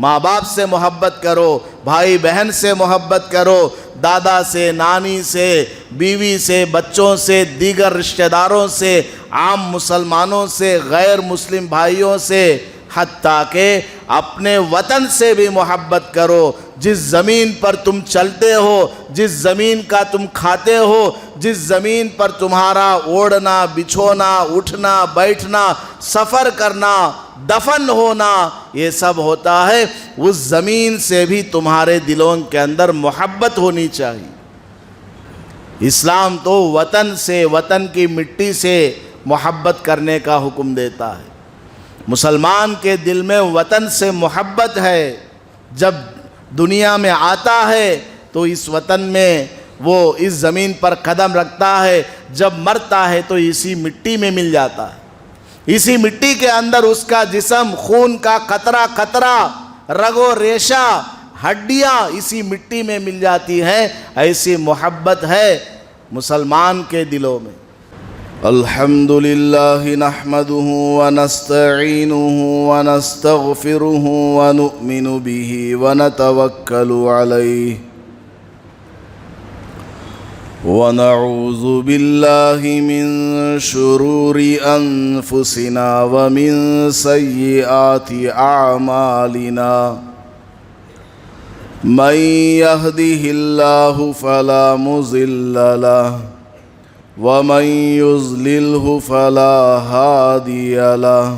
ماں باپ سے محبت کرو، بھائی بہن سے محبت کرو، دادا سے، نانی سے، بیوی سے، بچوں سے، دیگر رشتہ داروں سے، عام مسلمانوں سے، غیر مسلم بھائیوں سے، حتیٰ کہ اپنے وطن سے بھی محبت کرو۔ جس زمین پر تم چلتے ہو، جس زمین کا تم کھاتے ہو، جس زمین پر تمہارا اوڑھنا، بچھونا، اٹھنا، بیٹھنا، سفر کرنا، دفن ہونا، یہ سب ہوتا ہے، اس زمین سے بھی تمہارے دلوں کے اندر محبت ہونی چاہیے۔ اسلام تو وطن سے، وطن کی مٹی سے محبت کرنے کا حکم دیتا ہے۔ مسلمان کے دل میں وطن سے محبت ہے، جب دنیا میں آتا ہے تو اس وطن میں وہ اس زمین پر قدم رکھتا ہے، جب مرتا ہے تو اسی مٹی میں مل جاتا ہے، اسی مٹی کے اندر اس کا جسم، خون کا قطرہ قطرہ، رگ و ریشہ، ہڈیاں اسی مٹی میں مل جاتی ہیں۔ ایسی محبت ہے مسلمان کے دلوں میں۔ الحمد للہ نحمده ونستعینه ونستغفره ونؤمن به ونتوکل علیہ ونعوذ باللہ من شرور انفسنا ومن سیئات اعمالنا من يهده الله فلا مضل له ومن يضلله فلا هادي له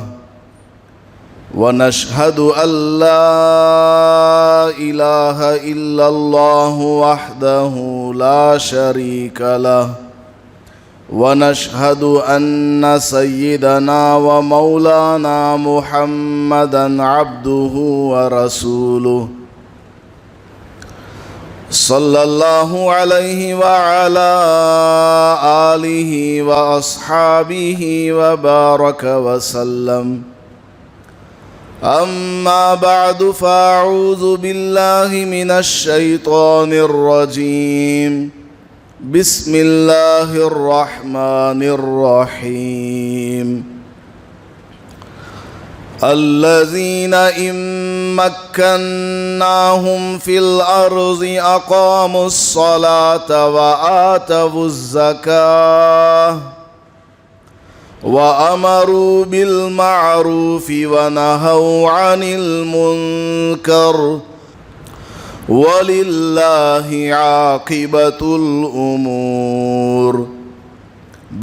ونشهد أن لا إله إلا الله وحده لا شريك له ونشهد أن سيدنا ومولانا محمدا عبده ورسوله صلی اللہ علیہ وعلا آلہ واصحابہ وبارک وسلم اما بعد فاعوذ باللہ من الشیطان الرجیم بسم اللہ الرحمن الرحیم الذين إن مكناهم في الأرض أقاموا الصلاة وآتوا الزكاة وأمروا بالمعروف ونهوا عن المنكر ولله عاقبة الأمور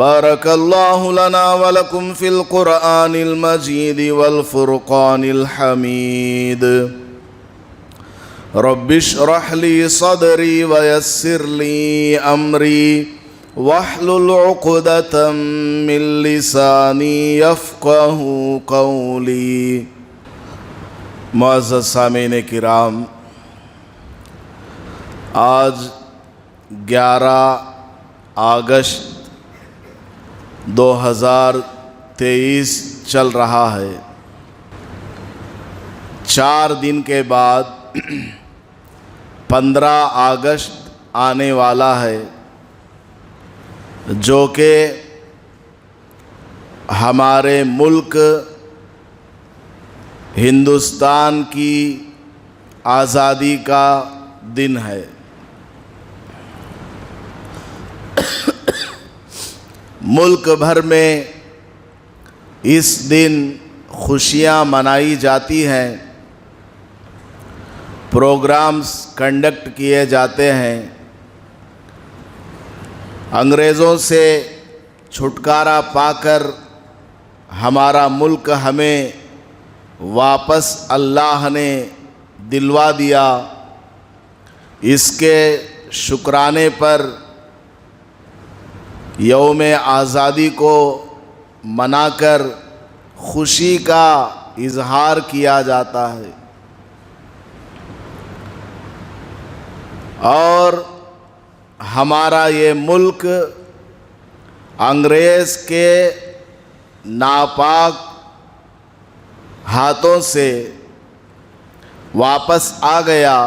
بارك الله لنا ولكم في القرآن المجيد والفرقان الحميد رب اشرح لي صدري ويسر لي أمري واحلل عقدة من لساني يفقه قولي۔ معزز سامعین کرام، آج 11 اگست 2023 چل رہا ہے۔ 4 دن کے بعد 15 اگست آنے والا ہے، جو کہ ہمارے ملک ہندوستان کی آزادی کا دن ہے۔ ملک بھر میں اس دن خوشیاں منائی جاتی ہیں، پروگرامز کنڈکٹ کیے جاتے ہیں، انگریزوں سے چھٹکارا پا کر ہمارا ملک ہمیں واپس اللہ نے دلوا دیا، اس کے شکرانے پر یوم آزادی کو منا کر خوشی کا اظہار کیا جاتا ہے۔ اور ہمارا یہ ملک انگریز کے ناپاک ہاتھوں سے واپس آ گیا،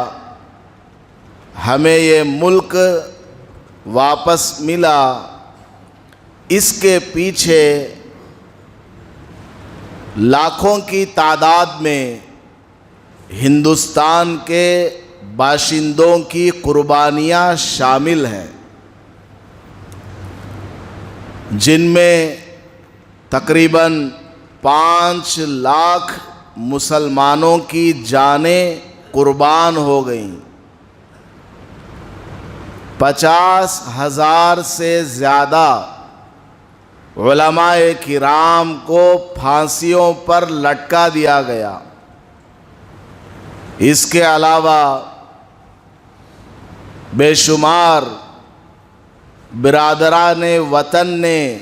ہمیں یہ ملک واپس ملا۔ اس کے پیچھے لاکھوں کی تعداد میں ہندوستان کے باشندوں کی قربانیاں شامل ہیں، جن میں تقریباً 5 لاکھ مسلمانوں کی جانیں قربان ہو گئیں، 50,000 سے زیادہ علماء کرام کو پھانسیوں پر لٹکا دیا گیا۔ اس کے علاوہ بے شمار برادران وطن نے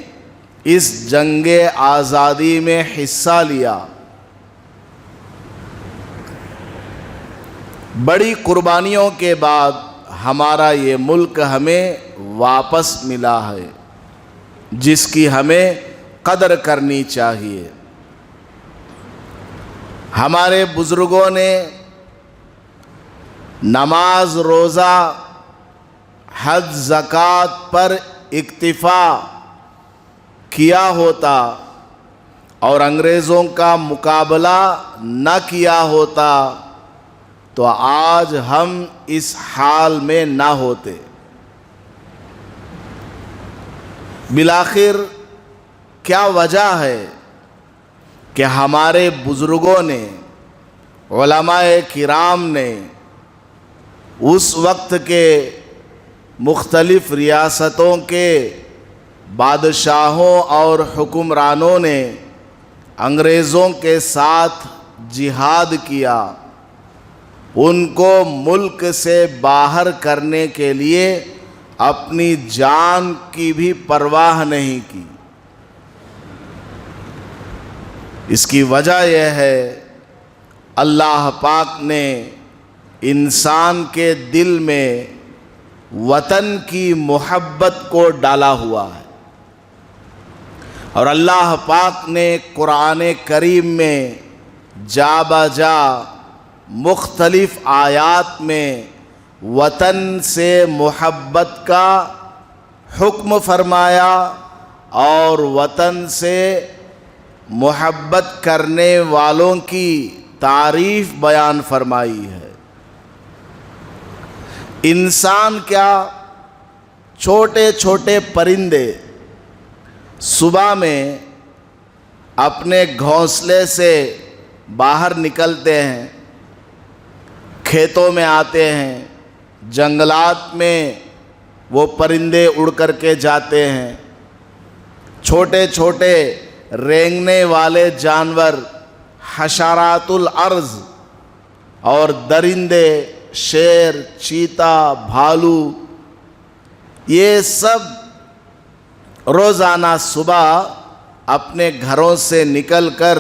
اس جنگ آزادی میں حصہ لیا۔ بڑی قربانیوں کے بعد ہمارا یہ ملک ہمیں واپس ملا ہے، جس کی ہمیں قدر کرنی چاہیے۔ ہمارے بزرگوں نے نماز، روزہ، حج، زکوٰۃ پر اکتفا کیا ہوتا اور انگریزوں کا مقابلہ نہ کیا ہوتا تو آج ہم اس حال میں نہ ہوتے۔ بالآخر کیا وجہ ہے کہ ہمارے بزرگوں نے، علماء کرام نے اس وقت کے مختلف ریاستوں کے بادشاہوں اور حکمرانوں نے انگریزوں کے ساتھ جہاد کیا، ان کو ملک سے باہر کرنے کے لیے اپنی جان کی بھی پرواہ نہیں کی؟ اس کی وجہ یہ ہے اللہ پاک نے انسان کے دل میں وطن کی محبت کو ڈالا ہوا ہے، اور اللہ پاک نے قرآن کریم میں جا بجا مختلف آیات میں وطن سے محبت کا حکم فرمایا اور وطن سے محبت کرنے والوں کی تعریف بیان فرمائی ہے۔ انسان کیا، چھوٹے چھوٹے پرندے صبح میں اپنے گھونسلے سے باہر نکلتے ہیں، کھیتوں میں آتے ہیں، جنگلات میں وہ پرندے اڑ کر کے جاتے ہیں، چھوٹے چھوٹے رینگنے والے جانور، حشرات الارض اور درندے، شیر، چیتا، بھالو، یہ سب روزانہ صبح اپنے گھروں سے نکل کر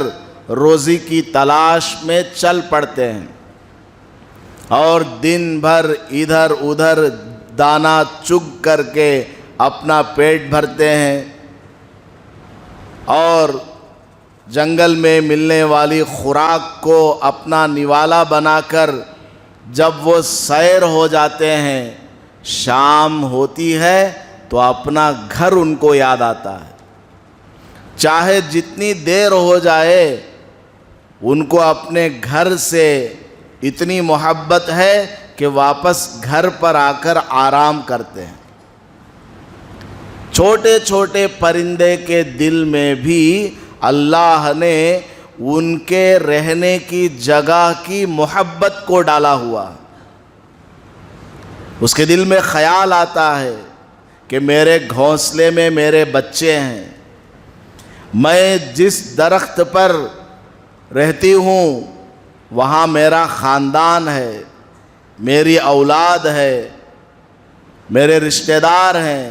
روزی کی تلاش میں چل پڑتے ہیں اور دن بھر ادھر ادھر دانہ چگ کر کے اپنا پیٹ بھرتے ہیں، اور جنگل میں ملنے والی خوراک کو اپنا نوالا بنا کر جب وہ سیر ہو جاتے ہیں، شام ہوتی ہے تو اپنا گھر ان کو یاد آتا ہے۔ چاہے جتنی دیر ہو جائے، ان کو اپنے گھر سے اتنی محبت ہے کہ واپس گھر پر آ کر آرام کرتے ہیں۔ چھوٹے چھوٹے پرندے کے دل میں بھی اللہ نے ان کے رہنے کی جگہ کی محبت کو ڈالا ہوا۔ اس کے دل میں خیال آتا ہے کہ میرے گھونسلے میں میرے بچے ہیں، میں جس درخت پر رہتی ہوں وہاں میرا خاندان ہے، میری اولاد ہے، میرے رشتہ دار ہیں،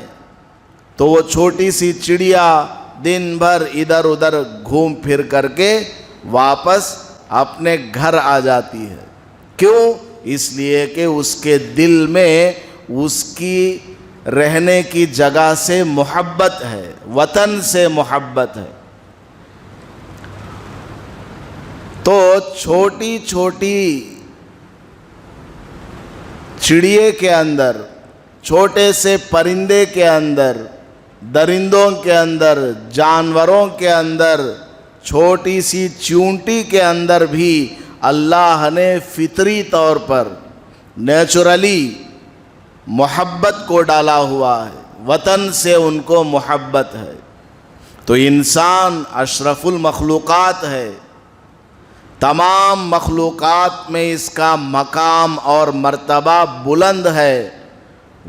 تو وہ چھوٹی سی چڑیا دن بھر ادھر ادھر گھوم پھر کر کے واپس اپنے گھر آ جاتی ہے۔ کیوں؟ اس لیے کہ اس کے دل میں اس کی رہنے کی جگہ سے محبت ہے، وطن سے محبت ہے۔ تو چھوٹی چھوٹی چڑیے کے اندر، چھوٹے سے پرندے کے اندر، درندوں کے اندر، جانوروں کے اندر، چھوٹی سی چیونٹی کے اندر بھی اللہ نے فطری طور پر نیچرلی محبت کو ڈالا ہوا ہے، وطن سے ان کو محبت ہے۔ تو انسان اشرف المخلوقات ہے، تمام مخلوقات میں اس کا مقام اور مرتبہ بلند ہے۔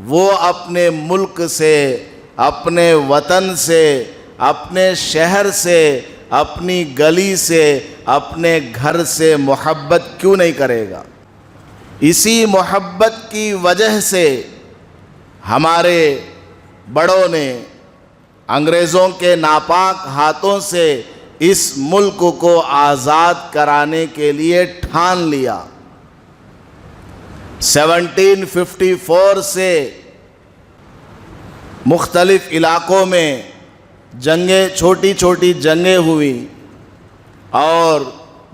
وہ اپنے ملک سے، اپنے وطن سے، اپنے شہر سے، اپنی گلی سے، اپنے گھر سے محبت کیوں نہیں کرے گا؟ اسی محبت کی وجہ سے ہمارے بڑوں نے انگریزوں کے ناپاک ہاتھوں سے اس ملک کو آزاد کرانے کے لیے ٹھان لیا۔ 1754 سے مختلف علاقوں میں جنگیں، چھوٹی چھوٹی جنگیں ہوئیں، اور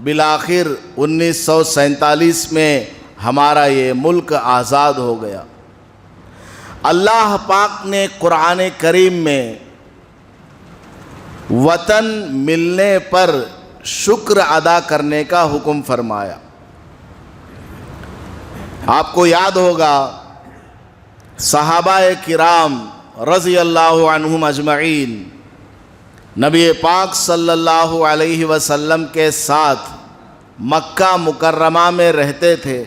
بالآخر 1947 میں ہمارا یہ ملک آزاد ہو گیا۔ اللہ پاک نے قرآن کریم میں وطن ملنے پر شکر ادا کرنے کا حکم فرمایا۔ آپ کو یاد ہوگا صحابہ کرام رضی اللہ عنہم اجمعین نبی پاک صلی اللہ علیہ وسلم کے ساتھ مکہ مکرمہ میں رہتے تھے۔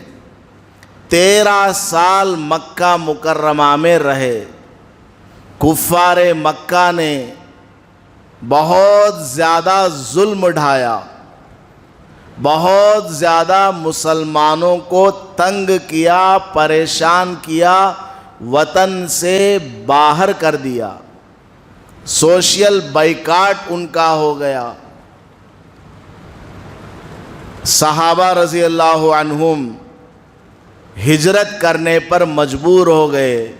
13 سال مکہ مکرمہ میں رہے۔ کفار مکہ نے بہت زیادہ ظلم ڈھایا، بہت زیادہ مسلمانوں کو تنگ کیا، پریشان کیا، وطن سے باہر کر دیا۔ سوشل بائیکاٹ ان کا ہو گیا۔ صحابہ رضی اللہ عنہم ہجرت کرنے پر مجبور ہو گئے۔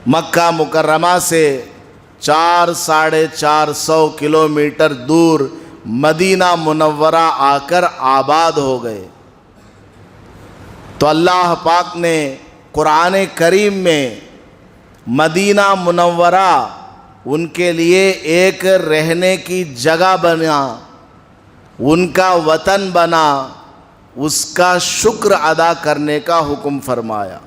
مکہ مکرمہ سے 400-450 کلومیٹر دور مدینہ منورہ آ کر آباد ہو گئے۔ تو اللہ پاک نے قرآن کریم میں مدینہ منورہ ان کے لیے ایک رہنے کی جگہ بنا، ان کا وطن بنا، اس کا شکر ادا کرنے کا حکم فرمایا۔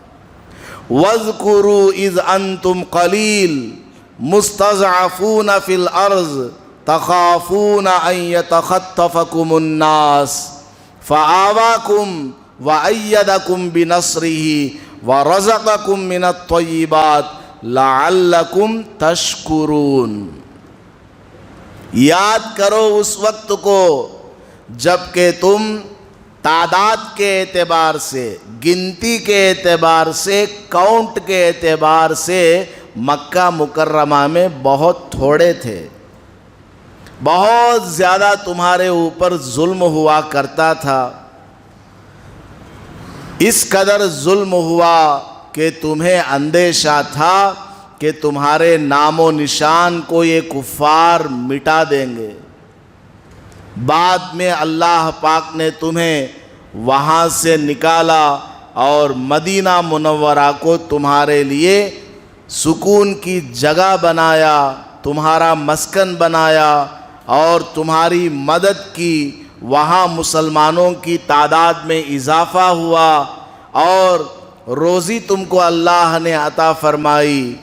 وَاذْكُرُوا إِذْ أَنْتُمْ قَلِيلٌ مُسْتَضْعَفُونَ فِي الْأَرْضِ تَخَافُونَ أَنْ يَتَخَطَّفَكُمُ النَّاسُ فَآوَاكُمْ وَأَيَّدَكُمْ بِنَصْرِهِ وَرَزَقَكُمْ مِنَ الطَّيِّبَاتِ لَعَلَّكُمْ تَشْكُرُونَ۔ یاد کرو اس وقت کو جب کہ تم تعداد کے اعتبار سے، گنتی کے اعتبار سے، کاؤنٹ کے اعتبار سے مکہ مکرمہ میں بہت تھوڑے تھے، بہت زیادہ تمہارے اوپر ظلم ہوا کرتا تھا۔ اس قدر ظلم ہوا کہ تمہیں اندیشہ تھا کہ تمہارے نام و نشان کو یہ کفار مٹا دیں گے۔ بعد میں اللہ پاک نے تمہیں وہاں سے نکالا اور مدینہ منورہ کو تمہارے لیے سکون کی جگہ بنایا، تمہارا مسکن بنایا، اور تمہاری مدد کی۔ وہاں مسلمانوں کی تعداد میں اضافہ ہوا اور روزی تم کو اللہ نے عطا فرمائی۔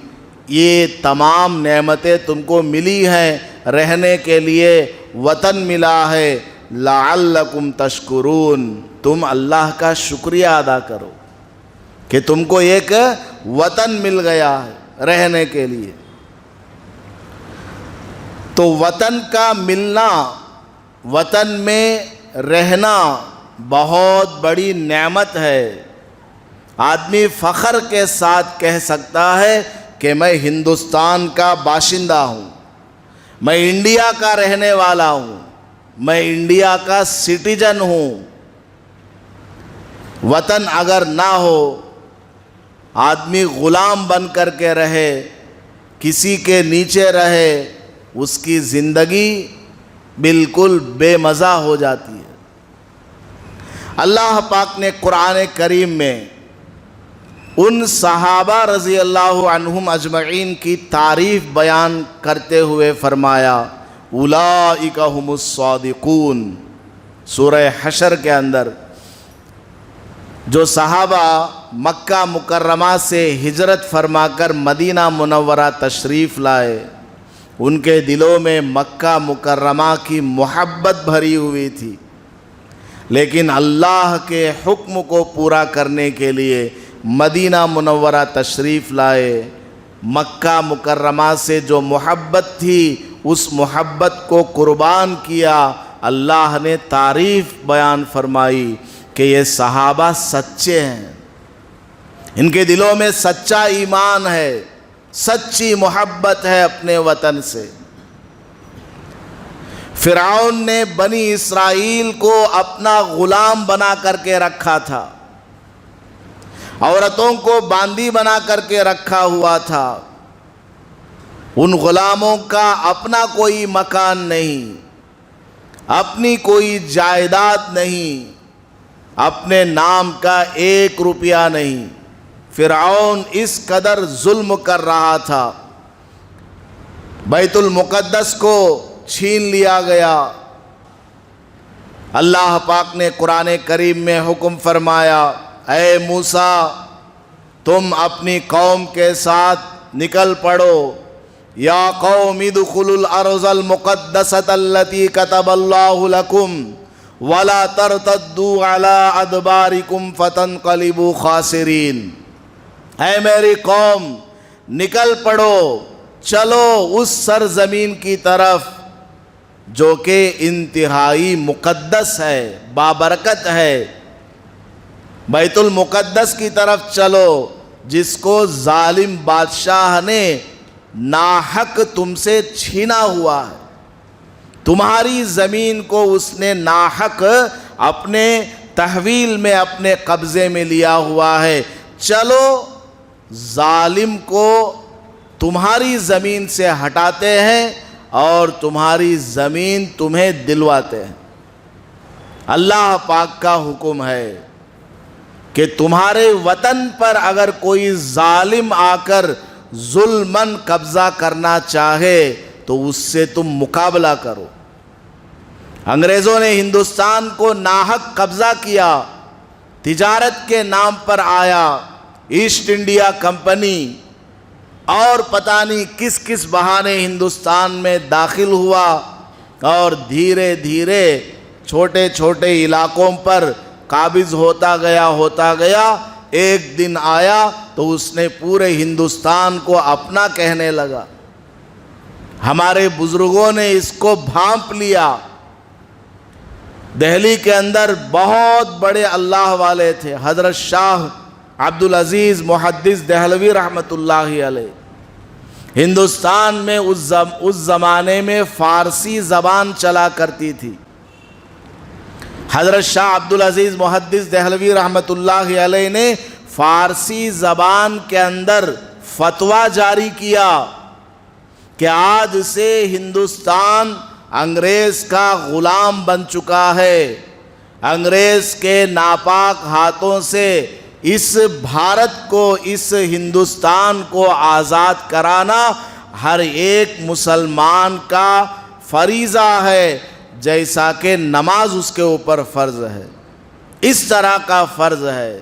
یہ تمام نعمتیں تم کو ملی ہیں، رہنے کے لیے وطن ملا ہے۔ لعلکم تشکرون، تم اللہ کا شکریہ ادا کرو کہ تم کو ایک وطن مل گیا ہے رہنے کے لیے۔ تو وطن کا ملنا، وطن میں رہنا بہت بڑی نعمت ہے۔ آدمی فخر کے ساتھ کہہ سکتا ہے کہ میں ہندوستان کا باشندہ ہوں، میں انڈیا کا رہنے والا ہوں، میں انڈیا کا سٹیزن ہوں۔ وطن اگر نہ ہو، آدمی غلام بن کر کے رہے، کسی کے نیچے رہے، اس کی زندگی بالکل بے مزہ ہو جاتی ہے۔ اللہ پاک نے قرآن کریم میں ان صحابہ رضی اللہ عنہم اجمعین کی تعریف بیان کرتے ہوئے فرمایا، اولئک ھم الصادقون، سورہ حشر کے اندر جو صحابہ مکہ مکرمہ سے ہجرت فرما کر مدینہ منورہ تشریف لائے، ان کے دلوں میں مکہ مکرمہ کی محبت بھری ہوئی تھی، لیکن اللہ کے حکم کو پورا کرنے کے لیے مدینہ منورہ تشریف لائے۔ مکہ مکرمہ سے جو محبت تھی اس محبت کو قربان کیا۔ اللہ نے تعریف بیان فرمائی کہ یہ صحابہ سچے ہیں، ان کے دلوں میں سچا ایمان ہے، سچی محبت ہے اپنے وطن سے۔ فرعون نے بنی اسرائیل کو اپنا غلام بنا کر کے رکھا تھا، عورتوں کو باندی بنا کر کے رکھا ہوا تھا۔ ان غلاموں کا اپنا کوئی مکان نہیں، اپنی کوئی جائیداد نہیں، اپنے نام کا 1 روپیہ نہیں۔ فرعون اس قدر ظلم کر رہا تھا، بیت المقدس کو چھین لیا گیا۔ اللہ پاک نے قرآن کریم میں حکم فرمایا، اے موسیٰ تم اپنی قوم کے ساتھ نکل پڑو، یا قوم ادخلوا الارض المقدسۃ التی کتب اللہ لکم ولا ترتدوا علی ادبارکم فتنقلبوا خاسرین۔ اے میری قوم نکل پڑو، چلو اس سرزمین کی طرف جو کہ انتہائی مقدس ہے، بابرکت ہے، بیت المقدس کی طرف چلو، جس کو ظالم بادشاہ نے ناحق تم سے چھینا ہوا ہے، تمہاری زمین کو اس نے ناحق اپنے تحویل میں اپنے قبضے میں لیا ہوا ہے۔ چلو ظالم کو تمہاری زمین سے ہٹاتے ہیں اور تمہاری زمین تمہیں دلواتے ہیں۔ اللہ پاک کا حکم ہے کہ تمہارے وطن پر اگر کوئی ظالم آ کر ظلماً قبضہ کرنا چاہے تو اس سے تم مقابلہ کرو۔ انگریزوں نے ہندوستان کو ناحق قبضہ کیا، تجارت کے نام پر آیا، ایسٹ انڈیا کمپنی اور پتہ نہیں کس کس بہانے ہندوستان میں داخل ہوا، اور دھیرے دھیرے چھوٹے چھوٹے علاقوں پر قابض ہوتا گیا۔ ایک دن آیا تو اس نے پورے ہندوستان کو اپنا کہنے لگا۔ ہمارے بزرگوں نے اس کو بھانپ لیا۔ دہلی کے اندر بہت بڑے اللہ والے تھے، حضرت شاہ عبدالعزیز محدث دہلوی رحمۃ اللہ علیہ۔ ہندوستان میں اس زمانے میں فارسی زبان چلا کرتی تھی۔ حضرت شاہ عبدالعزیز محدث دہلوی رحمۃ اللہ علیہ نے فارسی زبان کے اندر فتویٰ جاری کیا کہ آج سے ہندوستان انگریز کا غلام بن چکا ہے۔ انگریز کے ناپاک ہاتھوں سے اس بھارت کو، اس ہندوستان کو آزاد کرانا ہر ایک مسلمان کا فریضہ ہے، جیسا کہ نماز اس کے اوپر فرض ہے، اس طرح کا فرض ہے۔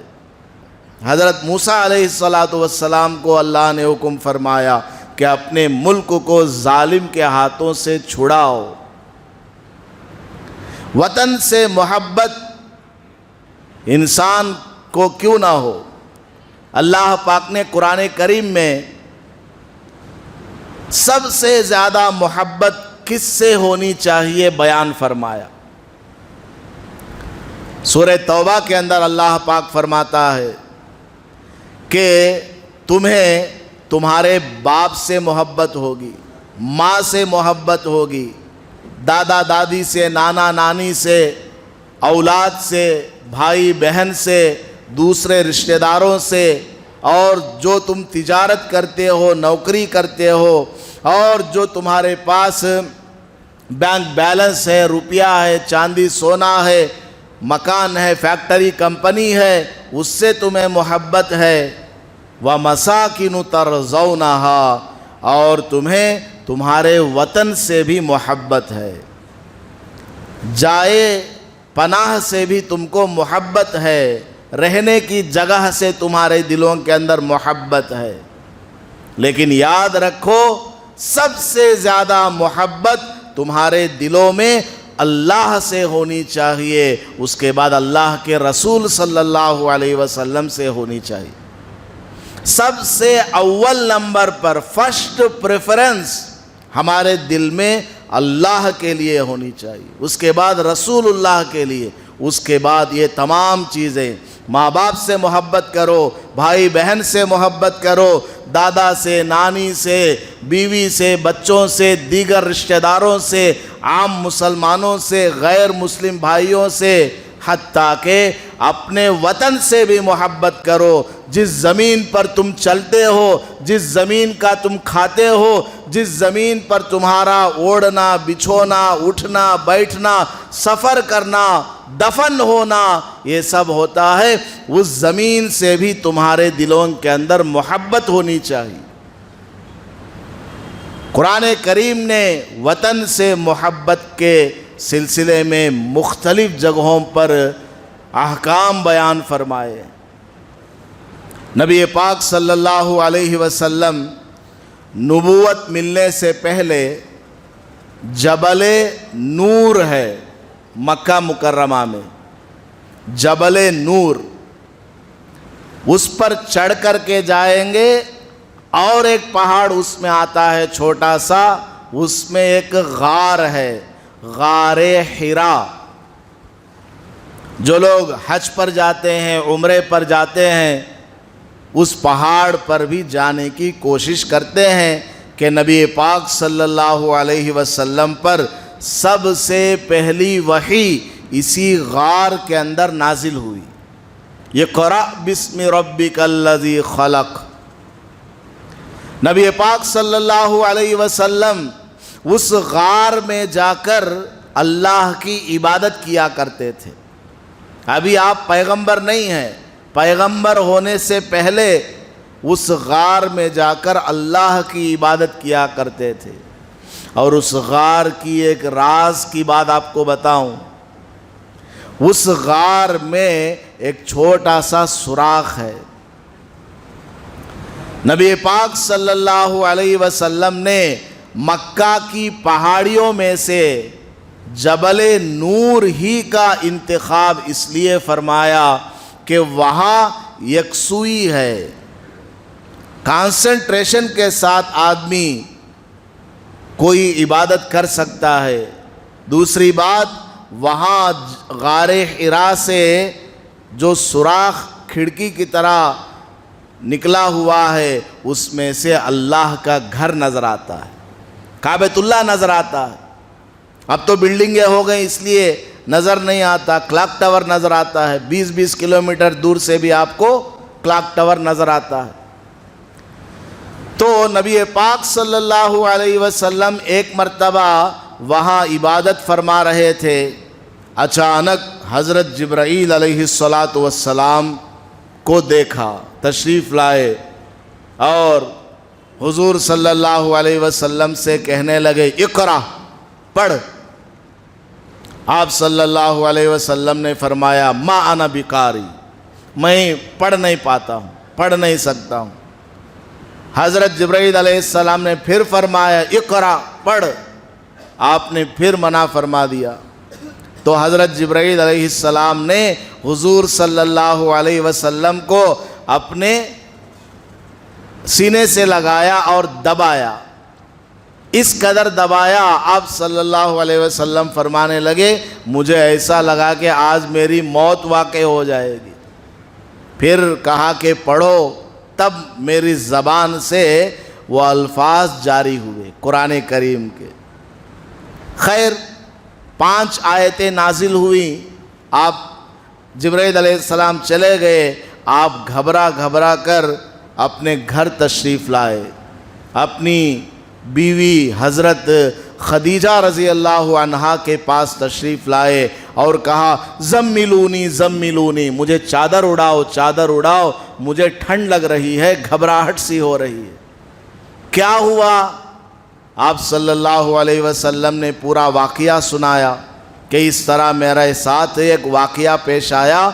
حضرت موسیٰ علیہ السلام کو اللہ نے حکم فرمایا کہ اپنے ملک کو ظالم کے ہاتھوں سے چھڑاؤ۔ وطن سے محبت انسان کو کیوں نہ ہو؟ اللہ پاک نے قرآن کریم میں سب سے زیادہ محبت کس سے ہونی چاہیے بیان فرمایا۔ سورہ توبہ کے اندر اللہ پاک فرماتا ہے کہ تمہیں تمہارے باپ سے محبت ہوگی، ماں سے محبت ہوگی، دادا دادی سے، نانا نانی سے، اولاد سے، بھائی بہن سے، دوسرے رشتہ داروں سے، اور جو تم تجارت کرتے ہو، نوکری کرتے ہو، اور جو تمہارے پاس بینک بیلنس ہے، روپیہ ہے، چاندی سونا ہے، مکان ہے، فیکٹری کمپنی ہے، اس سے تمہیں محبت ہے۔ وَمَسَاكِنُ تَرْضَوْنَهَا، اور تمہیں تمہارے وطن سے بھی محبت ہے۔ جائے پناہ سے بھی تم کو محبت ہے، رہنے کی جگہ سے تمہارے دلوں کے اندر محبت ہے، لیکن یاد رکھو سب سے زیادہ محبت تمہارے دلوں میں اللہ سے ہونی چاہیے، اس کے بعد اللہ کے رسول صلی اللہ علیہ وسلم سے ہونی چاہیے۔ سب سے اول نمبر پر فرسٹ پریفرنس ہمارے دل میں اللہ کے لیے ہونی چاہیے، اس کے بعد رسول اللہ کے لیے، اس کے بعد یہ تمام چیزیں۔ ماں باپ سے محبت کرو، بھائی بہن سے محبت کرو، دادا سے، نانی سے، بیوی سے، بچوں سے، دیگر رشتہ داروں سے، عام مسلمانوں سے، غیر مسلم بھائیوں سے، حتیٰ کہ اپنے وطن سے بھی محبت کرو۔ جس زمین پر تم چلتے ہو، جس زمین کا تم کھاتے ہو، جس زمین پر تمہارا اوڑھنا، بچھونا، اٹھنا، بیٹھنا، سفر کرنا، دفن ہونا، یہ سب ہوتا ہے، اس زمین سے بھی تمہارے دلوں کے اندر محبت ہونی چاہیے۔ قرآن کریم نے وطن سے محبت کے سلسلے میں مختلف جگہوں پر احکام بیان فرمائے۔ نبی پاک صلی اللہ علیہ وسلم نبوت ملنے سے پہلے جبل نور ہے مکہ مکرمہ میں، جبل نور، اس پر چڑھ کر کے جائیں گے، اور ایک پہاڑ اس میں آتا ہے چھوٹا سا، اس میں ایک غار ہے، غار حرا۔ جو لوگ حج پر جاتے ہیں، عمرے پر جاتے ہیں، اس پہاڑ پر بھی جانے کی کوشش کرتے ہیں کہ نبی پاک صلی اللہ علیہ وسلم پر سب سے پہلی وحی اسی غار کے اندر نازل ہوئی۔ یہ اقرأ بسم ربک الذی خلق۔ نبی پاک صلی اللہ علیہ وسلم اس غار میں جا کر اللہ کی عبادت کیا کرتے تھے۔ ابھی آپ پیغمبر نہیں ہیں، پیغمبر ہونے سے پہلے اس غار میں جا کر اللہ کی عبادت کیا کرتے تھے۔ اور اس غار کی ایک راز کی بات آپ کو بتاؤں، اس غار میں ایک چھوٹا سا سوراخ ہے۔ نبی پاک صلی اللہ علیہ وسلم نے مکہ کی پہاڑیوں میں سے جبل نور ہی کا انتخاب اس لیے فرمایا کہ وہاں یکسوئی ہے، کانسنٹریشن کے ساتھ آدمی کوئی عبادت کر سکتا ہے۔ دوسری بات، وہاں غار حرا سے جو سوراخ کھڑکی کی طرح نکلا ہوا ہے، اس میں سے اللہ کا گھر نظر آتا ہے، کعبۃ اللہ نظر آتا ہے۔ اب تو بلڈنگیں ہو گئیں اس لیے نظر نہیں آتا، کلاک ٹاور نظر آتا ہے، 20-20 کلومیٹر دور سے بھی آپ کو کلاک ٹاور نظر آتا ہے۔ تو نبی پاک صلی اللہ علیہ وسلم ایک مرتبہ وہاں عبادت فرما رہے تھے، اچانک حضرت جبرائیل علیہ السلام کو دیکھا، تشریف لائے اور حضور صلی اللہ علیہ وسلم سے کہنے لگے اقرأ، پڑھ۔ آپ صلی اللہ علیہ وسلم نے فرمایا ما انا بقاری، میں پڑھ نہیں پاتا ہوں، پڑھ نہیں سکتا ہوں۔ حضرت جبرائیل علیہ السلام نے پھر فرمایا اقرأ، پڑھ۔ آپ نے پھر منع فرما دیا، تو حضرت جبرائیل علیہ السلام نے حضور صلی اللہ علیہ وسلم کو اپنے سینے سے لگایا اور دبایا، اس قدر دبایا، آپ صلی اللہ علیہ وسلم فرمانے لگے مجھے ایسا لگا کہ آج میری موت واقع ہو جائے گی۔ پھر کہا کہ پڑھو، تب میری زبان سے وہ الفاظ جاری ہوئے قرآن کریم کے۔ خیر 5 آیتیں نازل ہوئیں، آپ جبرائیل علیہ السلام چلے گئے، آپ گھبرا کر اپنے گھر تشریف لائے، اپنی بیوی حضرت خدیجہ رضی اللہ عنہا کے پاس تشریف لائے اور کہا زملونی زملونی، مجھے چادر اڑاؤ، چادر اڑاؤ، مجھے ٹھنڈ لگ رہی ہے، گھبراہٹ سی ہو رہی ہے۔ کیا ہوا؟ آپ صلی اللہ علیہ وسلم نے پورا واقعہ سنایا کہ اس طرح میرے ساتھ ایک واقعہ پیش آیا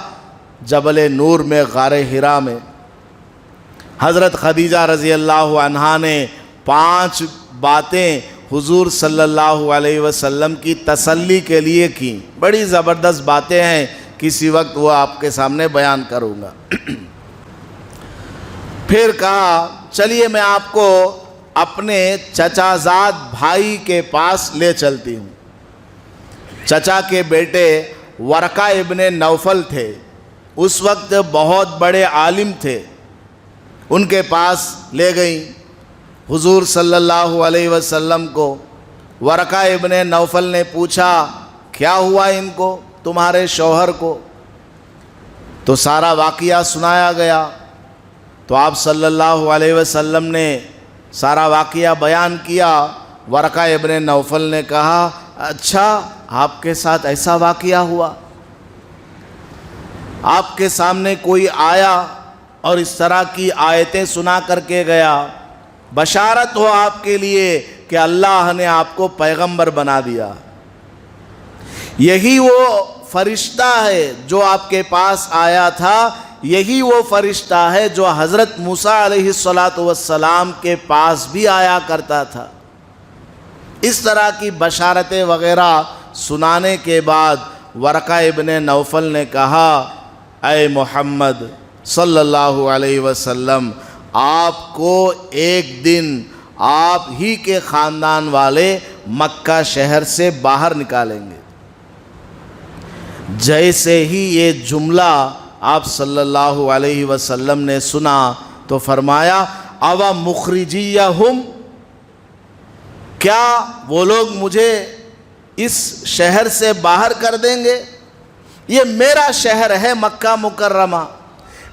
جبل نور میں، غار حرا میں۔ حضرت خدیجہ رضی اللہ عنہا نے 5 باتیں حضور صلی اللہ علیہ وسلم کی تسلی کے لیے کی۔ بڑی زبردست باتیں ہیں، کسی وقت وہ آپ کے سامنے بیان کروں گا۔ پھر کہا چلیے میں آپ کو اپنے چچا زاد بھائی کے پاس لے چلتی ہوں۔ چچا کے بیٹے ورقہ ابن نوفل تھے، اس وقت بہت بڑے عالم تھے، ان کے پاس لے گئیں حضور صلی اللہ علیہ وسلم کو۔ ورقہ ابن نوفل نے پوچھا کیا ہوا ان کو، تمہارے شوہر کو؟ تو سارا واقعہ سنایا گیا۔ تو آپ صلی اللہ علیہ وسلم نے سارا واقعہ بیان کیا۔ ورقہ ابن نوفل نے کہا اچھا آپ کے ساتھ ایسا واقعہ ہوا، آپ کے سامنے کوئی آیا اور اس طرح کی آیتیں سنا کر کے گیا، بشارت ہو آپ کے لیے کہ اللہ نے آپ کو پیغمبر بنا دیا۔ یہی وہ فرشتہ ہے جو آپ کے پاس آیا تھا، یہی وہ فرشتہ ہے جو حضرت موسیٰ علیہ السلام کے پاس بھی آیا کرتا تھا۔ اس طرح کی بشارتیں وغیرہ سنانے کے بعد ورقہ ابن نوفل نے کہا اے محمد صلی اللہ علیہ وسلم، آپ کو ایک دن آپ ہی کے خاندان والے مکہ شہر سے باہر نکالیں گے۔ جیسے ہی یہ جملہ آپ صلی اللہ علیہ وسلم نے سنا تو فرمایا اَوَ مُخْرِجِيَّهُمْ، کیا وہ لوگ مجھے اس شہر سے باہر کر دیں گے؟ یہ میرا شہر ہے مکہ مکرمہ،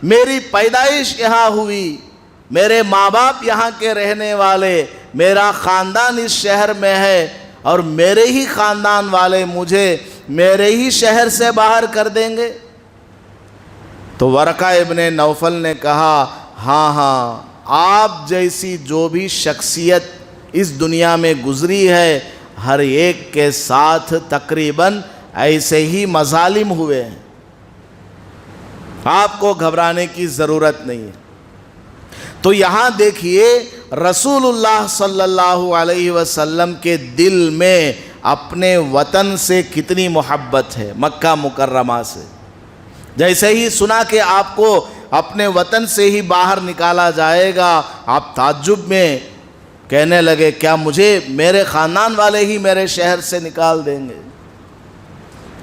میری پیدائش یہاں ہوئی، میرے ماں باپ یہاں کے رہنے والے، میرا خاندان اس شہر میں ہے، اور میرے ہی خاندان والے مجھے میرے ہی شہر سے باہر کر دیں گے؟ تو ورقہ ابن نوفل نے کہا ہاں آپ جیسی جو بھی شخصیت اس دنیا میں گزری ہے، ہر ایک کے ساتھ تقریباً ایسے ہی مظالم ہوئے ہیں، آپ کو گھبرانے کی ضرورت نہیں ہے۔ تو یہاں دیکھیے رسول اللہ صلی اللہ علیہ وسلم کے دل میں اپنے وطن سے کتنی محبت ہے، مکہ مکرمہ سے۔ جیسے ہی سنا کہ آپ کو اپنے وطن سے ہی باہر نکالا جائے گا، آپ تعجب میں کہنے لگے کیا مجھے میرے خاندان والے ہی میرے شہر سے نکال دیں گے؟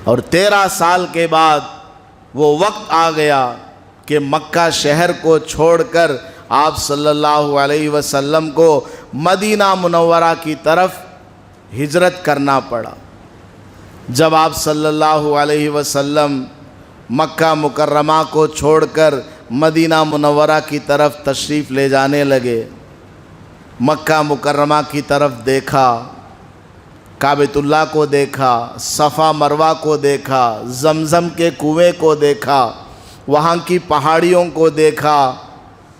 اور 13 سال کے بعد وہ وقت آ گیا کہ مکہ شہر کو چھوڑ کر آپ صلی اللہ علیہ وسلم کو مدینہ منورہ کی طرف ہجرت کرنا پڑا۔ جب آپ صلی اللہ علیہ وسلم مکہ مکرمہ کو چھوڑ کر مدینہ منورہ کی طرف تشریف لے جانے لگے، مکہ مکرمہ کی طرف دیکھا، کعبۃ اللہ کو دیکھا، صفا مروہ کو دیکھا، زمزم کے کنویں کو دیکھا، وہاں کی پہاڑیوں کو دیکھا،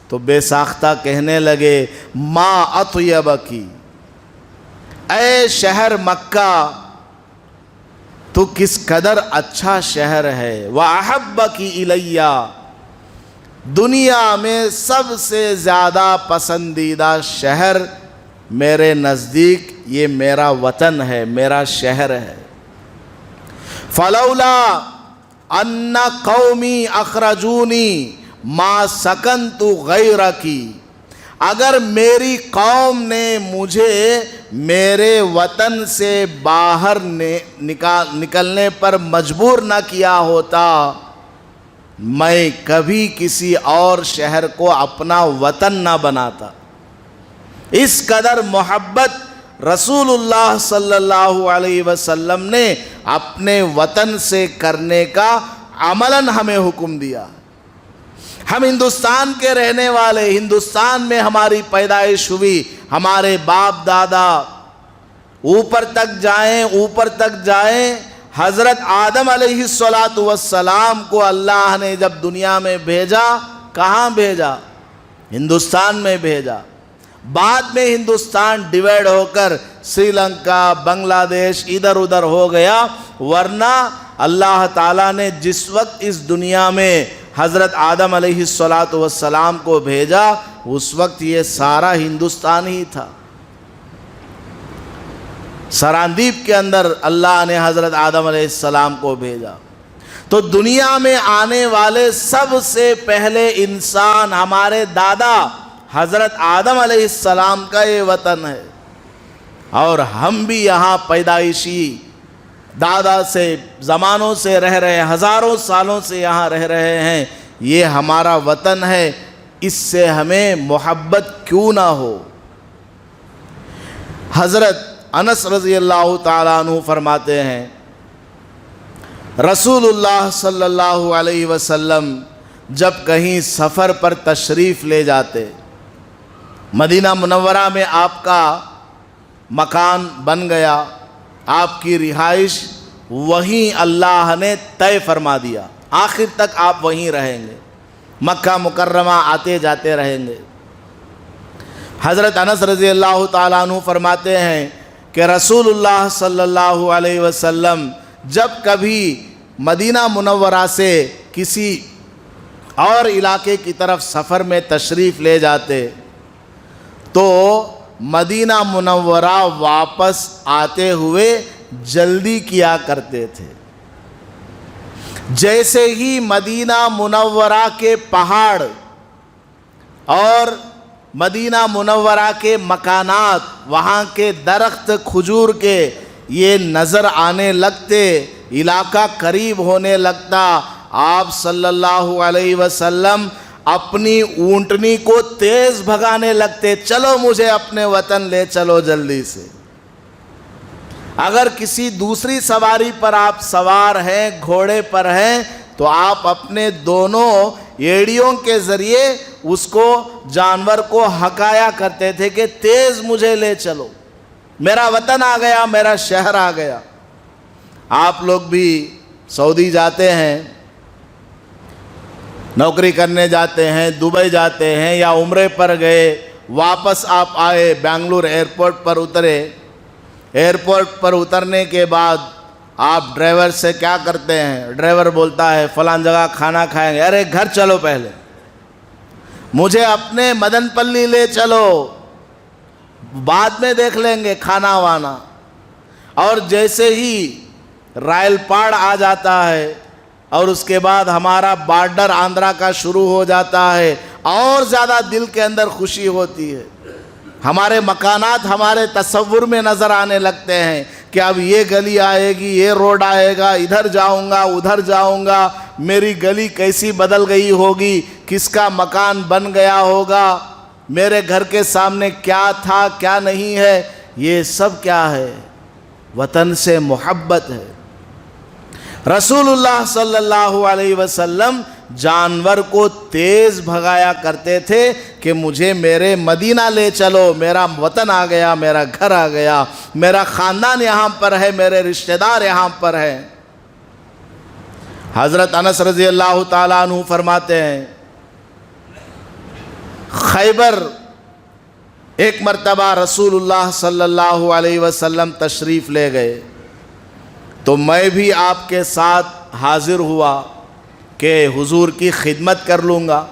تو بے ساختہ کہنے لگے ما اطیبکی، اے شہر مکہ تو کس قدر اچھا شہر ہے، وَأَحَبَّكِ إِلَيَّ، دنیا میں سب سے زیادہ پسندیدہ شہر میرے نزدیک یہ میرا وطن ہے، میرا شہر ہے۔ فَلَوْلَا أَنَّ قَوْمِي أَخْرَجُونِي مَا سَكَنْتُ غَيْرَكِ، اگر میری قوم نے مجھے میرے وطن سے باہر نکلنے پر مجبور نہ کیا ہوتا، میں کبھی کسی اور شہر کو اپنا وطن نہ بناتا۔ اس قدر محبت رسول اللہ صلی اللہ علیہ وسلم نے اپنے وطن سے کرنے کا عملاً ہمیں حکم دیا۔ ہم ہندوستان کے رہنے والے، ہندوستان میں ہماری پیدائش ہوئی، ہمارے باپ دادا اوپر تک جائیں، حضرت آدم علیہ السلام کو اللہ نے جب دنیا میں بھیجا، کہاں بھیجا؟ ہندوستان میں بھیجا۔ بعد میں ہندوستان ڈیوائڈ ہو کر سری لنکا، بنگلہ دیش ادھر ادھر ہو گیا، ورنہ اللہ تعالیٰ نے جس وقت اس دنیا میں حضرت آدم علیہ السلام کو بھیجا اس وقت یہ سارا ہندوستان ہی تھا۔ سراندیپ کے اندر اللہ نے حضرت آدم علیہ السلام کو بھیجا۔ تو دنیا میں آنے والے سب سے پہلے انسان ہمارے دادا حضرت آدم علیہ السلام کا یہ وطن ہے، اور ہم بھی یہاں پیدائشی دادا سے زمانوں سے رہ رہے ہیں، ہزاروں سالوں سے یہاں رہ رہے ہیں، یہ ہمارا وطن ہے، اس سے ہمیں محبت کیوں نہ ہو۔ حضرت انس رضی اللہ تعالیٰ عنہ فرماتے ہیں رسول اللہ صلی اللہ علیہ وسلم جب کہیں سفر پر تشریف لے جاتے، مدینہ منورہ میں آپ کا مکان بن گیا، آپ کی رہائش وہیں اللہ نے طے فرما دیا، آخر تک آپ وہیں رہیں گے، مکہ مکرمہ آتے جاتے رہیں گے۔ حضرت انس رضی اللہ تعالیٰ عنہ فرماتے ہیں کہ رسول اللہ صلی اللہ علیہ وسلم جب کبھی مدینہ منورہ سے کسی اور علاقے کی طرف سفر میں تشریف لے جاتے تو مدینہ منورہ واپس آتے ہوئے جلدی کیا کرتے تھے۔ جیسے ہی مدینہ منورہ کے پہاڑ اور مدینہ منورہ کے مکانات، وہاں کے درخت کھجور کے یہ نظر آنے لگتے، علاقہ قریب ہونے لگتا، آپ صلی اللہ علیہ وسلم اپنی اونٹنی کو تیز بھگانے لگتے، چلو مجھے اپنے وطن لے چلو جلدی سے۔ اگر کسی دوسری سواری پر آپ سوار ہیں، گھوڑے پر ہیں، تو آپ اپنے دونوں ایڑیوں کے ذریعے اس کو، جانور کو ہکایا کرتے تھے کہ تیز مجھے لے چلو، میرا وطن آ گیا، میرا شہر آ گیا۔ آپ لوگ بھی سعودی جاتے ہیں، نوکری کرنے جاتے ہیں، دبئی جاتے ہیں، یا عمرے پر گئے، واپس آپ آئے، بنگلور ایئرپورٹ پر اترے، ایئرپورٹ پر اترنے کے بعد آپ ڈرائیور سے کیا کرتے ہیں؟ ڈرائیور بولتا ہے فلان جگہ کھانا کھائیں گے، ارے گھر چلو، پہلے مجھے اپنے مدن پلی لے چلو، بعد میں دیکھ لیں گے کھانا وانا۔ اور جیسے ہی رائل پاڑ آ جاتا ہے اور اس کے بعد ہمارا بارڈر آندھرا کا شروع ہو جاتا ہے، اور زیادہ دل کے اندر خوشی ہوتی ہے، ہمارے مکانات ہمارے تصور میں نظر آنے لگتے ہیں کہ اب یہ گلی آئے گی، یہ روڈ آئے گا، ادھر جاؤں گا، ادھر جاؤں گا، میری گلی کیسی بدل گئی ہوگی، کس کا مکان بن گیا ہوگا، میرے گھر کے سامنے کیا تھا کیا نہیں ہے۔ یہ سب کیا ہے؟ وطن سے محبت ہے۔ رسول اللہ صلی اللہ علیہ وسلم جانور کو تیز بھگایا کرتے تھے کہ مجھے میرے مدینہ لے چلو، میرا وطن آ گیا، میرا گھر آ گیا، میرا خاندان یہاں پر ہے، میرے رشتہ دار یہاں پر ہیں۔ حضرت انس رضی اللہ تعالیٰ عنہ فرماتے ہیں خیبر ایک مرتبہ رسول اللہ صلی اللہ علیہ وسلم تشریف لے گئے تو میں بھی آپ کے ساتھ حاضر ہوا کہ حضور کی خدمت کر لوں گا۔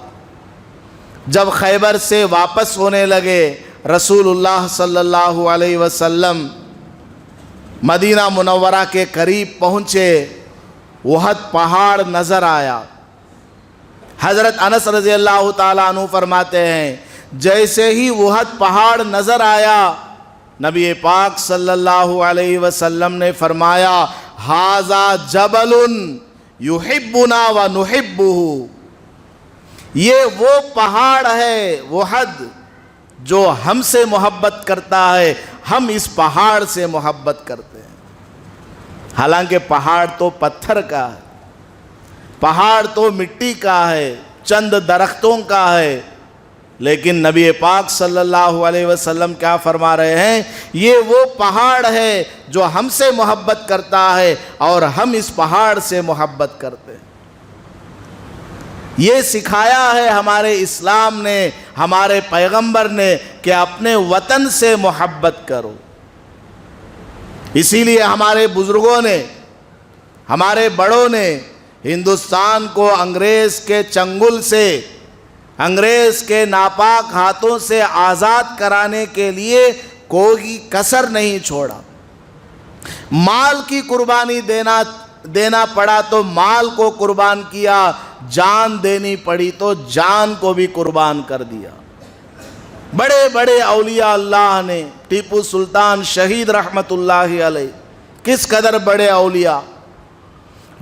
جب خیبر سے واپس ہونے لگے رسول اللہ صلی اللہ علیہ وسلم مدینہ منورہ کے قریب پہنچے، احد پہاڑ نظر آیا۔ حضرت انس رضی اللہ تعالیٰ عنہ فرماتے ہیں جیسے ہی احد پہاڑ نظر آیا، نبی پاک صلی اللہ علیہ وسلم نے فرمایا ھذا جبل یحبنا ونحبہ، یہ وہ پہاڑ ہے احد جو ہم سے محبت کرتا ہے، ہم اس پہاڑ سے محبت کرتے ہیں۔ حالانکہ پہاڑ تو پتھر کا ہے، پہاڑ تو مٹی کا ہے، چند درختوں کا ہے، لیکن نبی پاک صلی اللہ علیہ وسلم کیا فرما رہے ہیں؟ یہ وہ پہاڑ ہے جو ہم سے محبت کرتا ہے اور ہم اس پہاڑ سے محبت کرتے ہیں۔ یہ سکھایا ہے ہمارے اسلام نے، ہمارے پیغمبر نے کہ اپنے وطن سے محبت کرو۔ اسی لیے ہمارے بزرگوں نے، ہمارے بڑوں نے ہندوستان کو انگریز کے چنگل سے، انگریز کے ناپاک ہاتھوں سے آزاد کرانے کے لیے کوئی کسر نہیں چھوڑا۔ مال کی قربانی دینا پڑا تو مال کو قربان کیا، جان دینی پڑی تو جان کو بھی قربان کر دیا۔ بڑے بڑے اولیاء اللہ نے، ٹیپو سلطان شہید رحمت اللہ علیہ، کس قدر بڑے اولیاء،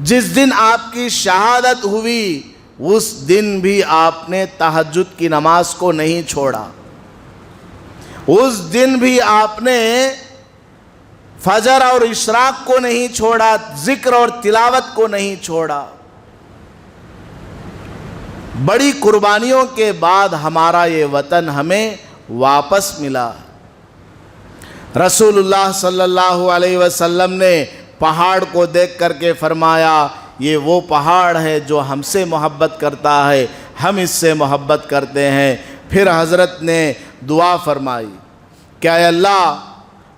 جس دن آپ کی شہادت ہوئی اس دن بھی آپ نے تہجد کی نماز کو نہیں چھوڑا، اس دن بھی آپ نے فجر اور اشراق کو نہیں چھوڑا، ذکر اور تلاوت کو نہیں چھوڑا۔ بڑی قربانیوں کے بعد ہمارا یہ وطن ہمیں واپس ملا۔ رسول اللہ صلی اللہ علیہ وسلم نے پہاڑ کو دیکھ کر کے فرمایا یہ وہ پہاڑ ہے جو ہم سے محبت کرتا ہے، ہم اس سے محبت کرتے ہیں۔ پھر حضرت نے دعا فرمائی کہ اے اللہ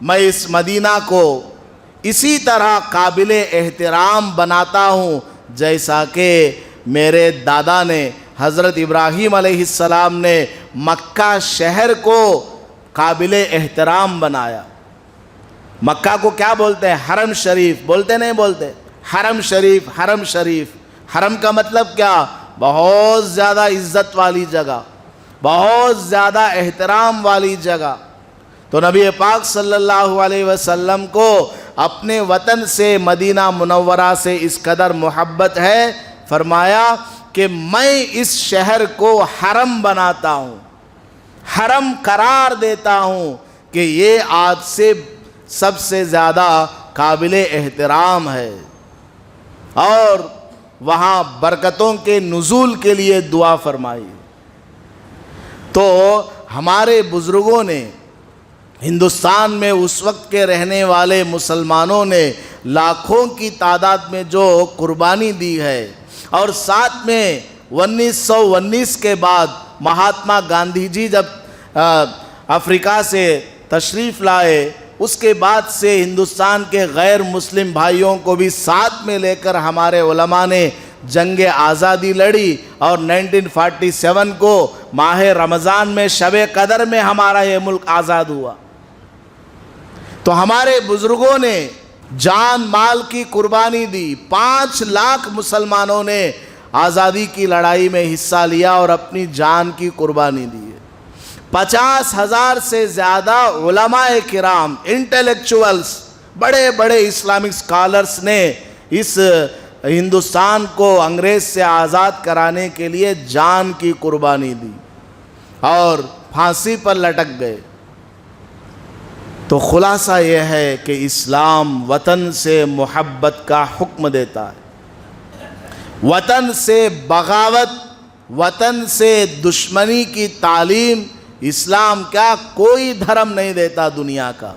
میں اس مدینہ کو اسی طرح قابل احترام بناتا ہوں جیسا کہ میرے دادا نے، حضرت ابراہیم علیہ السلام نے مکہ شہر کو قابل احترام بنایا۔ مکہ کو کیا بولتے ہیں؟ حرم شریف بولتے نہیں بولتے؟ حرم شریف، حرم شریف، حرم کا مطلب کیا؟ بہت زیادہ عزت والی جگہ، بہت زیادہ احترام والی جگہ۔ تو نبی پاک صلی اللہ علیہ وسلم کو اپنے وطن سے، مدینہ منورہ سے اس قدر محبت ہے، فرمایا کہ میں اس شہر کو حرم بناتا ہوں، حرم قرار دیتا ہوں کہ یہ آج سے سب سے زیادہ قابل احترام ہے، اور وہاں برکتوں کے نزول کے لیے دعا فرمائی۔ تو ہمارے بزرگوں نے، ہندوستان میں اس وقت کے رہنے والے مسلمانوں نے لاکھوں کی تعداد میں جو قربانی دی ہے، اور ساتھ میں 1919 کے بعد مہاتما گاندھی جی جب افریقہ سے تشریف لائے، اس کے بعد سے ہندوستان کے غیر مسلم بھائیوں کو بھی ساتھ میں لے کر ہمارے علماء نے جنگ آزادی لڑی، اور 1947 کو ماہ رمضان میں شب قدر میں ہمارا یہ ملک آزاد ہوا۔ تو ہمارے بزرگوں نے جان مال کی قربانی دی، 5 لاکھ مسلمانوں نے آزادی کی لڑائی میں حصہ لیا اور اپنی جان کی قربانی دی۔ 50,000 سے زیادہ علماء کرام، انٹلیکچوئلز، بڑے بڑے اسلامک سکالرز نے اس ہندوستان کو انگریز سے آزاد کرانے کے لیے جان کی قربانی دی اور پھانسی پر لٹک گئے۔ تو خلاصہ یہ ہے کہ اسلام وطن سے محبت کا حکم دیتا ہے، وطن سے بغاوت، وطن سے دشمنی کی تعلیم اسلام کیا کوئی دھرم نہیں دیتا دنیا کا۔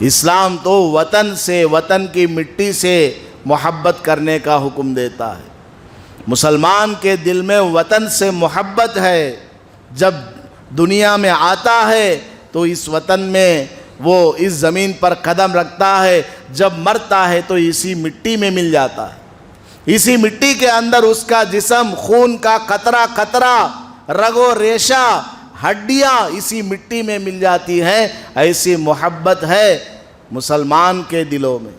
اسلام تو وطن سے، وطن کی مٹی سے محبت کرنے کا حکم دیتا ہے۔ مسلمان کے دل میں وطن سے محبت ہے، جب دنیا میں آتا ہے تو اس وطن میں وہ اس زمین پر قدم رکھتا ہے، جب مرتا ہے تو اسی مٹی میں مل جاتا ہے، اسی مٹی کے اندر اس کا جسم، خون کا قطرہ قطرہ، رگ و ریشہ، ہڈیاں اسی مٹی میں مل جاتی ہیں۔ ایسی محبت ہے مسلمان کے دلوں میں۔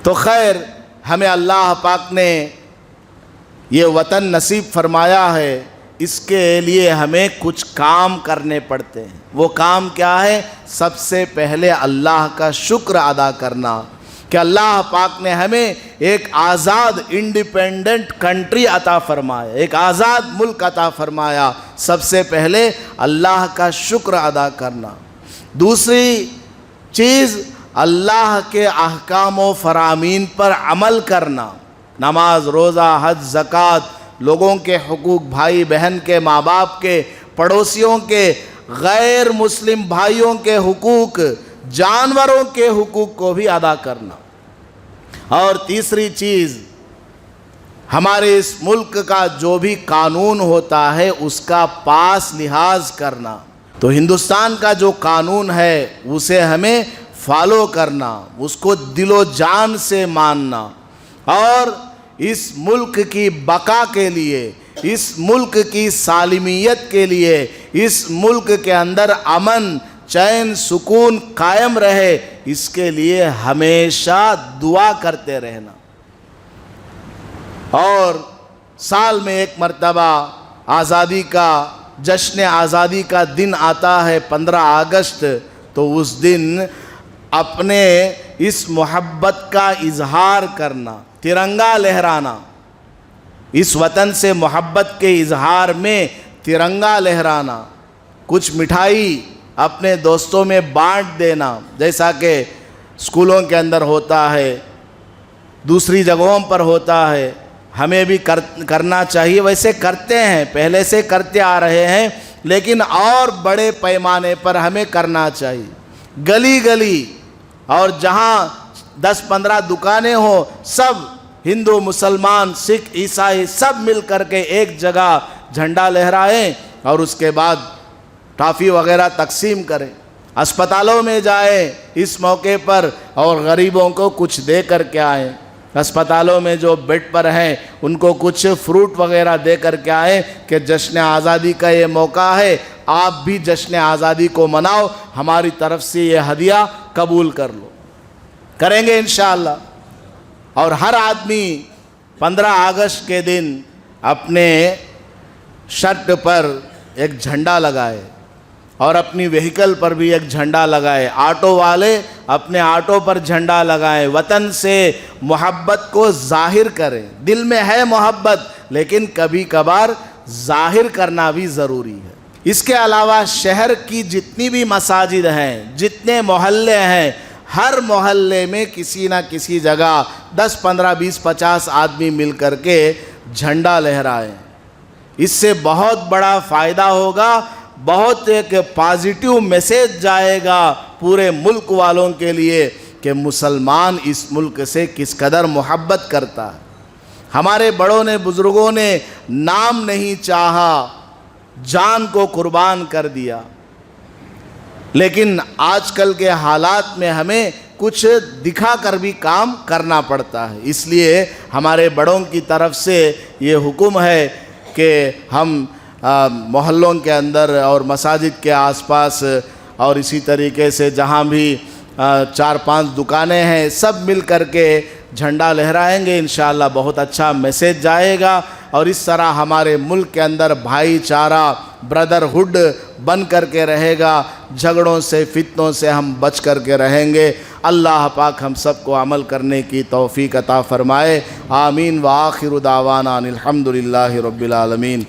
تو خیر، ہمیں اللہ پاک نے یہ وطن نصیب فرمایا ہے، اس کے لیے ہمیں کچھ کام کرنے پڑتے ہیں۔ وہ کام کیا ہے؟ سب سے پہلے اللہ کا شکر ادا کرنا کہ اللہ پاک نے ہمیں ایک آزاد انڈیپینڈنٹ کنٹری عطا فرمایا، ایک آزاد ملک عطا فرمایا۔ سب سے پہلے اللہ کا شکر ادا کرنا۔ دوسری چیز، اللہ کے احکام و فرامین پر عمل کرنا، نماز، روزہ، حج، زکوٰۃ، لوگوں کے حقوق، بھائی بہن کے، ماں باپ کے، پڑوسیوں کے، غیر مسلم بھائیوں کے حقوق، جانوروں کے حقوق کو بھی ادا کرنا۔ اور تیسری چیز، ہمارے اس ملک کا جو بھی قانون ہوتا ہے اس کا پاس لحاظ کرنا. تو ہندوستان کا جو قانون ہے اسے ہمیں فالو کرنا، اس کو دل و جان سے ماننا، اور اس ملک کی بقا کے لیے، اس ملک کی سالمیت کے لیے، اس ملک کے اندر امن چین سکون قائم رہے، اس کے لیے ہمیشہ دعا کرتے رہنا. اور سال میں ایک مرتبہ آزادی کا جشن آزادی کا دن آتا ہے 15 اگست، تو اس دن اپنے اس محبت کا اظہار کرنا، ترنگا لہرانا، اس وطن سے محبت کے اظہار میں ترنگا لہرانا، کچھ مٹھائی اپنے دوستوں میں بانٹ دینا، جیسا کہ اسکولوں کے اندر ہوتا ہے، دوسری جگہوں پر ہوتا ہے. ہمیں بھی کرنا چاہیے، ویسے کرتے ہیں، پہلے سے کرتے آ رہے ہیں، لیکن اور بڑے پیمانے پر ہمیں کرنا چاہیے. گلی گلی اور جہاں 10-15 دکانیں ہوں، سب ہندو مسلمان سکھ عیسائی سب مل کر کے ایک جگہ جھنڈا لہرائیں، اور اس کے بعد ٹافی وغیرہ تقسیم کریں. اسپتالوں میں جائیں اس موقع پر اور غریبوں کو کچھ دے کر کے آئیں. اسپتالوں میں جو بیڈ پر ہیں ان کو کچھ فروٹ وغیرہ دے کر کے آئیں کہ جشن آزادی کا یہ موقع ہے، آپ بھی جشن آزادی کو مناؤ، ہماری طرف سے یہ ہدیہ قبول کر لو. کریں گے انشاءاللہ. اور ہر آدمی 15 اگست کے دن اپنے شرٹ پر ایک جھنڈا لگائے اور اپنی وہیکل پر بھی ایک جھنڈا لگائے. آٹو والے اپنے آٹو پر جھنڈا لگائیں، وطن سے محبت کو ظاہر کریں. دل میں ہے محبت لیکن کبھی کبھار ظاہر کرنا بھی ضروری ہے. اس کے علاوہ شہر کی جتنی بھی مساجد ہیں، جتنے محلے ہیں، ہر محلے میں کسی نہ کسی جگہ 10 15 20 50 آدمی مل کر کے جھنڈا لہرائیں. اس سے بہت بڑا فائدہ ہوگا، بہت ایک پازیٹیو میسیج جائے گا پورے ملک والوں کے لیے کہ مسلمان اس ملک سے کس قدر محبت کرتا ہے. ہمارے بڑوں نے بزرگوں نے نام نہیں چاہا، جان کو قربان کر دیا، لیکن آج کل کے حالات میں ہمیں کچھ دکھا کر بھی کام کرنا پڑتا ہے. اس لیے ہمارے بڑوں کی طرف سے یہ حکم ہے کہ ہم محلوں کے اندر اور مساجد کے آس پاس اور اسی طریقے سے جہاں بھی 4-5 دکانیں ہیں سب مل کر کے جھنڈا لہرائیں گے. انشاءاللہ بہت اچھا میسیج جائے گا، اور اس طرح ہمارے ملک کے اندر بھائی چارہ بردرہڈ بن کر کے رہے گا. جھگڑوں سے فتنوں سے ہم بچ کر کے رہیں گے. اللہ پاک ہم سب کو عمل کرنے کی توفیق عطا فرمائے. آمین. وآخر دعوانا الحمدللہ رب العالمین.